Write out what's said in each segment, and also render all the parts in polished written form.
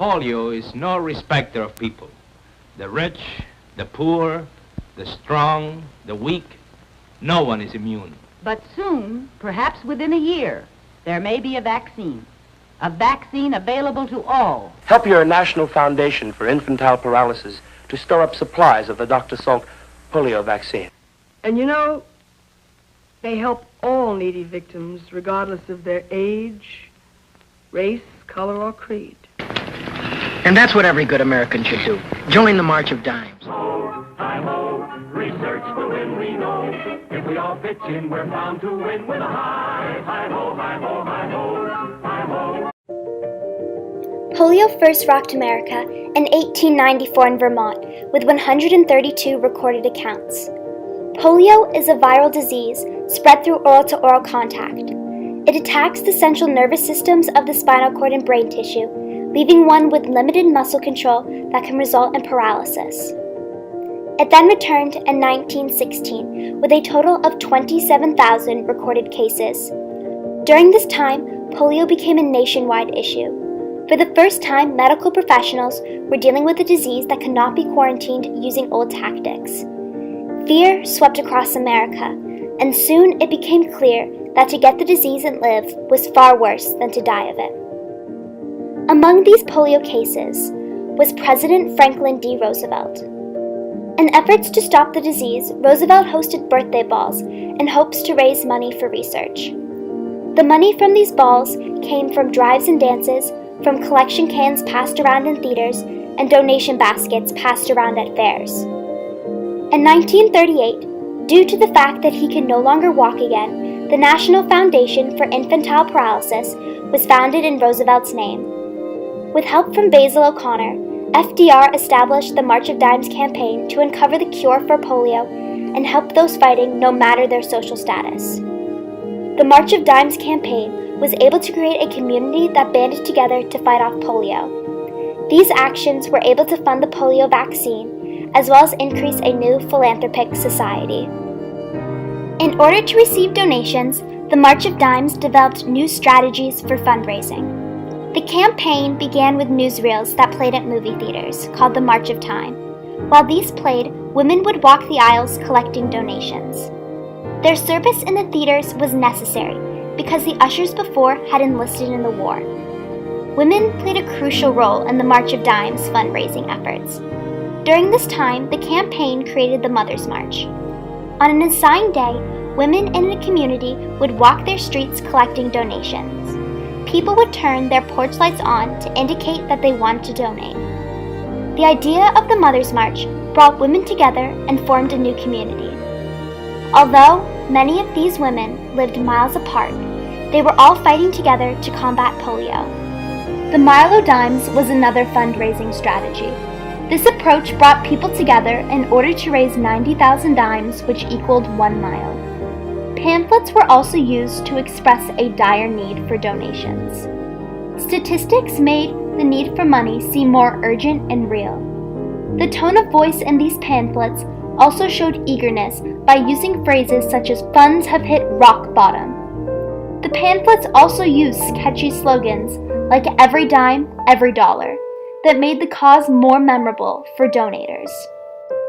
Polio is no respecter of people. The rich, the poor, the strong, the weak, no one is immune. But soon, perhaps within a year, there may be a vaccine available to all. Help your National Foundation for Infantile Paralysis to store up supplies of the Dr. Salk polio vaccine. And you know, they help all needy victims, regardless of their age, race, color, or creed. And that's what every good American should do. Join the March of Dimes. Hi-ho, research to win, we know. If we all pitch in, we're bound to win with a hi. Hi-ho, hi-ho, hi-ho, hi-ho. Polio first rocked America in 1894 in Vermont with 132 recorded accounts. Polio is a viral disease spread through oral-to-oral contact. It attacks the central nervous systems of the spinal cord and brain tissue, leaving one with limited muscle control that can result in paralysis. It then returned in 1916 with a total of 27,000 recorded cases. During this time, polio became a nationwide issue. For the first time, medical professionals were dealing with a disease that could not be quarantined using old tactics. Fear swept across America, and soon it became clear that to get the disease and live was far worse than to die of it. Among these polio cases was President Franklin D. Roosevelt. In efforts to stop the disease, Roosevelt hosted birthday balls in hopes to raise money for research. The money from these balls came from drives and dances, from collection cans passed around in theaters, and donation baskets passed around at fairs. In 1938, due to the fact that he could no longer walk again, the National Foundation for Infantile Paralysis was founded in Roosevelt's name. With help from Basil O'Connor, FDR established the March of Dimes campaign to uncover the cure for polio and help those fighting no matter their social status. The March of Dimes campaign was able to create a community that banded together to fight off polio. These actions were able to fund the polio vaccine, as well as increase a new philanthropic society. In order to receive donations, the March of Dimes developed new strategies for fundraising. The campaign began with newsreels that played at movie theaters, called the March of Time. While these played, women would walk the aisles collecting donations. Their service in the theaters was necessary because the ushers before had enlisted in the war. Women played a crucial role in the March of Dimes fundraising efforts. During this time, the campaign created the Mother's March. On an assigned day, women in a community would walk their streets collecting donations. People would turn their porch lights on to indicate that they wanted to donate. The idea of the Mother's March brought women together and formed a new community. Although many of these women lived miles apart, they were all fighting together to combat polio. The Mile o' Dimes was another fundraising strategy. This approach brought people together in order to raise 90,000 dimes, which equaled 1 mile. Pamphlets were also used to express a dire need for donations. Statistics made the need for money seem more urgent and real. The tone of voice in these pamphlets also showed eagerness by using phrases such as "funds have hit rock bottom." The pamphlets also used catchy slogans like "every dime, every dollar" that made the cause more memorable for donators.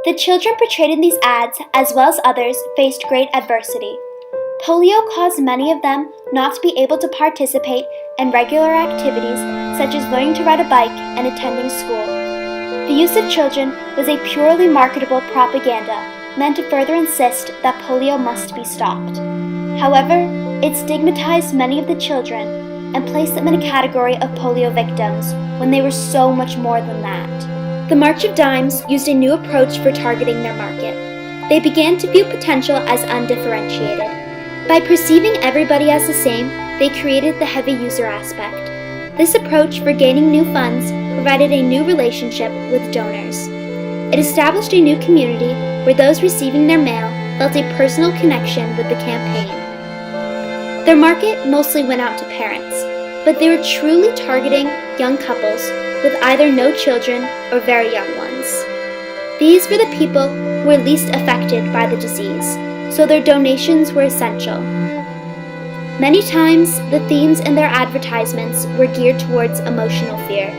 The children portrayed in these ads, as well as others, faced great adversity. Polio caused many of them not to be able to participate in regular activities such as learning to ride a bike and attending school. The use of children was a purely marketable propaganda meant to further insist that polio must be stopped. However, it stigmatized many of the children and placed them in a category of polio victims when they were so much more than that. The March of Dimes used a new approach for targeting their market. They began to view potential as undifferentiated. By perceiving everybody as the same, they created the heavy user aspect. This approach for gaining new funds provided a new relationship with donors. It established a new community where those receiving their mail felt a personal connection with the campaign. Their market mostly went out to parents, but they were truly targeting young couples with either no children or very young ones. These were the people who were least affected by the disease, so their donations were essential. Many times, the themes in their advertisements were geared towards emotional fear.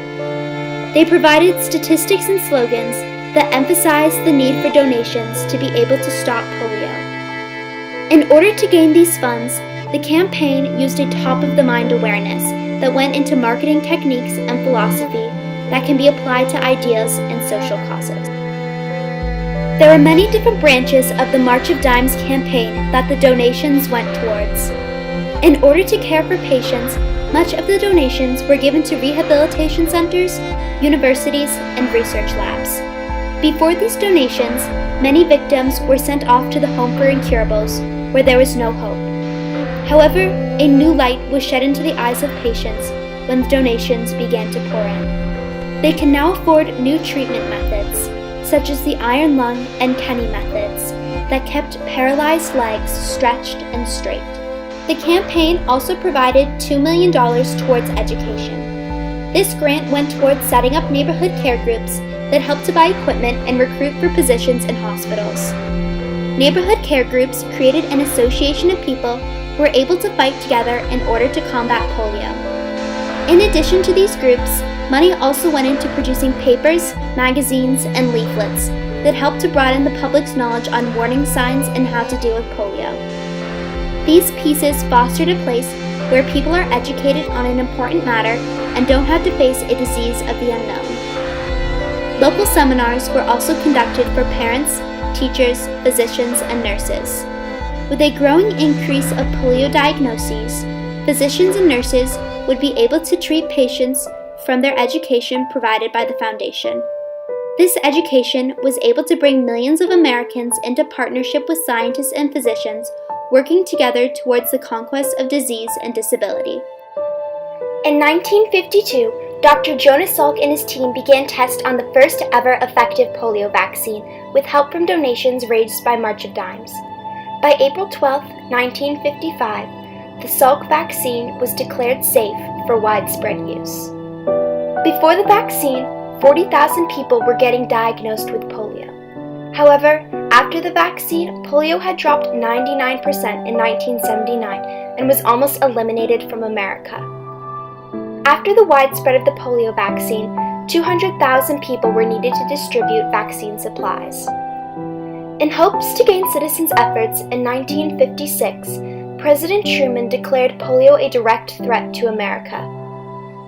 They provided statistics and slogans that emphasized the need for donations to be able to stop polio. In order to gain these funds, the campaign used a top-of-the-mind awareness that went into marketing techniques and philosophy that can be applied to ideas and social causes. There are many different branches of the March of Dimes campaign that the donations went towards. In order to care for patients, much of the donations were given to rehabilitation centers, universities, and research labs. Before these donations, many victims were sent off to the home for incurables, where there was no hope. However, a new light was shed into the eyes of patients when the donations began to pour in. They can now afford new treatment methods, such as the iron lung and Kenny methods, that kept paralyzed legs stretched and straight. The campaign also provided $2 million towards education. This grant went towards setting up neighborhood care groups that helped to buy equipment and recruit for positions in hospitals. Neighborhood care groups created an association of people who were able to fight together in order to combat polio. In addition to these groups, money also went into producing papers, magazines, and leaflets that helped to broaden the public's knowledge on warning signs and how to deal with polio. These pieces fostered a place where people are educated on an important matter and don't have to face a disease of the unknown. Local seminars were also conducted for parents, teachers, physicians, and nurses. With a growing increase of polio diagnoses, physicians and nurses would be able to treat patients from their education provided by the foundation. This education was able to bring millions of Americans into partnership with scientists and physicians working together towards the conquest of disease and disability. In 1952, Dr. Jonas Salk and his team began tests on the first ever effective polio vaccine with help from donations raised by March of Dimes. By April 12, 1955, the Salk vaccine was declared safe for widespread use. Before the vaccine, 40,000 people were getting diagnosed with polio. However, after the vaccine, polio had dropped 99% in 1979 and was almost eliminated from America. After the widespread of the polio vaccine, 200,000 people were needed to distribute vaccine supplies. In hopes to gain citizens' efforts, in 1956, President Truman declared polio a direct threat to America.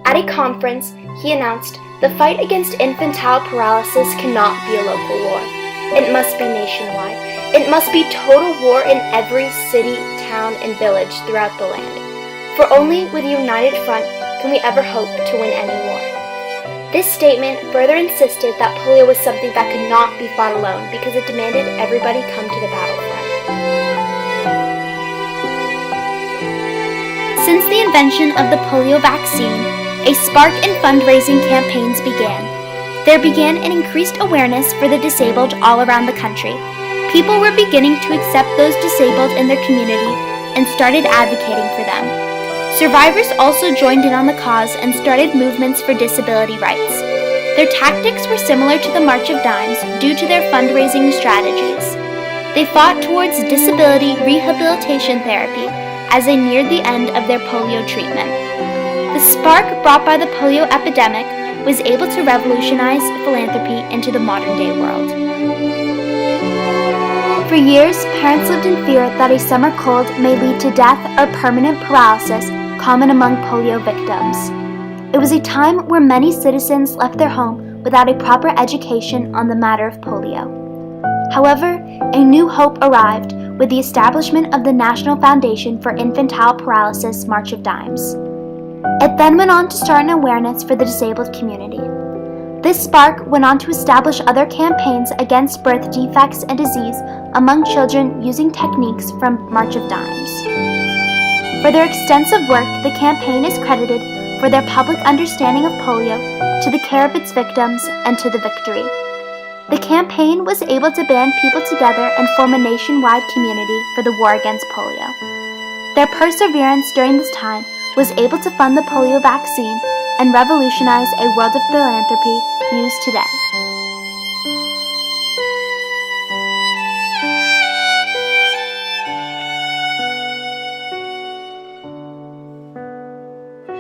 At a conference, he announced, "The fight against infantile paralysis cannot be a local war. It must be nationwide. It must be total war in every city, town, and village throughout the land. For only with a united front can we ever hope to win any war." This statement further insisted that polio was something that could not be fought alone because it demanded everybody come to the battlefront. Since the invention of the polio vaccine, a spark in fundraising campaigns began. There began an increased awareness for the disabled all around the country. People were beginning to accept those disabled in their community and started advocating for them. Survivors also joined in on the cause and started movements for disability rights. Their tactics were similar to the March of Dimes due to their fundraising strategies. They fought towards disability rehabilitation therapy as they neared the end of their polio treatment. The spark brought by the polio epidemic was able to revolutionize philanthropy into the modern-day world. For years, parents lived in fear that a summer cold may lead to death or permanent paralysis, common among polio victims. It was a time where many citizens left their home without a proper education on the matter of polio. However, a new hope arrived with the establishment of the National Foundation for Infantile Paralysis March of Dimes. It then went on to start an awareness for the disabled community. This spark went on to establish other campaigns against birth defects and disease among children using techniques from March of Dimes. For their extensive work, the campaign is credited for their public understanding of polio, to the care of its victims, and to the victory. The campaign was able to band people together and form a nationwide community for the war against polio. Their perseverance during this time was able to fund the polio vaccine and revolutionize a world of philanthropy used today.